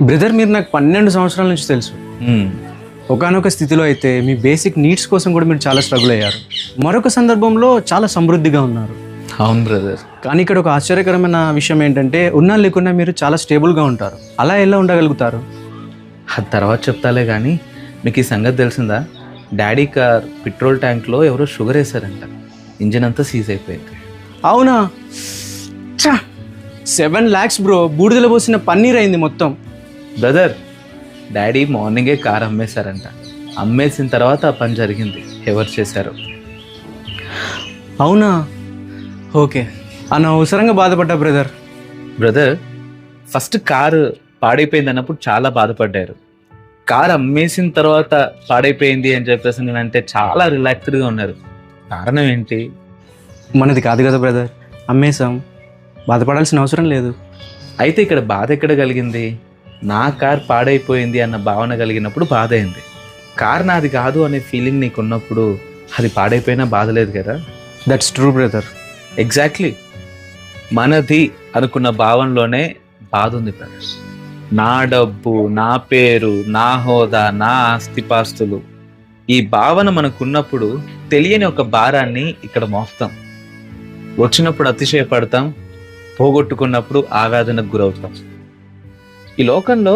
Brother, మీరు నాకు 12 సంవత్సరాల నుంచి తెలుసు. ఒకానొక స్థితిలో అయితే మీ బేసిక్ నీడ్స్ కోసం కూడా మీరు చాలా స్ట్రగుల్ అయ్యారు. మరొక సందర్భంలో చాలా సమృద్ధిగా ఉన్నారు. అవును బ్రదర్. కానీ ఇక్కడ ఒక ఆశ్చర్యకరమైన విషయం ఏంటంటే, ఉన్నా లేకున్నా మీరు చాలా స్టేబుల్గా ఉంటారు. అలా ఎలా ఉండగలుగుతారు? ఆ తర్వాత చెప్తాలే కానీ మీకు ఈ సంగతి తెలిసిందా? డాడీ కార్ పెట్రోల్ ట్యాంక్లో ఎవరో షుగర్ వేశారంట. ఇంజిన్ అంతా సీజ్ అయిపోయింది. అవునా? 7 lakhs బ్రో, బూడిదలో పోసిన పన్నీర్ అయింది మొత్తం. బ్రదర్, డాడీ మార్నింగే కార్ అమ్మేశారంట. అమ్మేసిన తర్వాత ఆ పని జరిగింది. ఎవరు చేశారు? అవునా? ఓకే, అనవసరంగా బాధపడ్డా బ్రదర్. బ్రదర్, ఫస్ట్ కారు పాడైపోయింది అన్నప్పుడు చాలా బాధపడ్డారు. కారు అమ్మేసిన తర్వాత పాడైపోయింది అని చెప్పేసి నేనంటే చాలా రిలాక్స్డ్గా ఉన్నారు. కారణం ఏంటి? మనది కాదు కదా బ్రదర్, అమ్మేశాం, బాధపడాల్సిన అవసరం లేదు. అయితే ఇక్కడ బాధ ఎక్కడ కలిగింది? నా కార్ పాడైపోయింది అన్న భావన కలిగినప్పుడు బాధ అయింది. కార్ నాది కాదు అనే ఫీలింగ్ నీకు ఉన్నప్పుడు అది పాడైపోయినా బాధ లేదు కదా. That's true brother. ఎగ్జాక్ట్లీ, మనది అనుకున్న భావనలోనే బాధ ఉంది బ్రదర్. నా డబ్బు, నా పేరు, నా హోదా, నా ఆస్తిపాస్తులు, ఈ భావన మనకున్నప్పుడు తెలియని ఒక భారాన్ని ఇక్కడ మోస్తాం. వచ్చినప్పుడు అతిశయపడతాం, పోగొట్టుకున్నప్పుడు ఆవేదనకు గురవుతాం. ఈ లోకంలో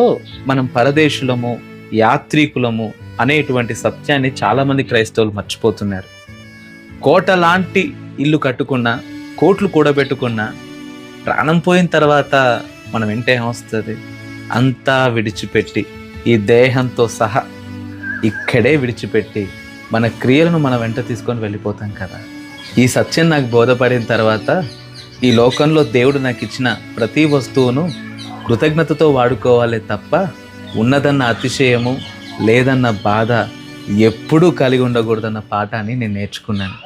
మనం పరదేశులము, యాత్రికులము అనేటువంటి సత్యాన్ని చాలామంది క్రైస్తవులు మర్చిపోతున్నారు. కోట లాంటి ఇల్లు కట్టుకున్నా, కోట్లు కూడబెట్టుకున్నా, ప్రాణం పోయిన తర్వాత మనం వెంట ఏమొస్తుంది? అంతా విడిచిపెట్టి, ఈ దేహంతో సహా ఇక్కడే విడిచిపెట్టి మన క్రియలను మన వెంట తీసుకొని వెళ్ళిపోతాం కదా. ఈ సత్యం నాకు బోధపడిన తర్వాత ఈ లోకంలో దేవుడు నాకు ఇచ్చిన ప్రతి వస్తువును కృతజ్ఞతతో వాడుకోవాలే తప్ప ఉన్నదన్న అతిశయము, లేదన్న బాధ ఎప్పుడూ కలిగి ఉండకూడదన్న పాఠాన్ని నేను నేర్చుకున్నాను.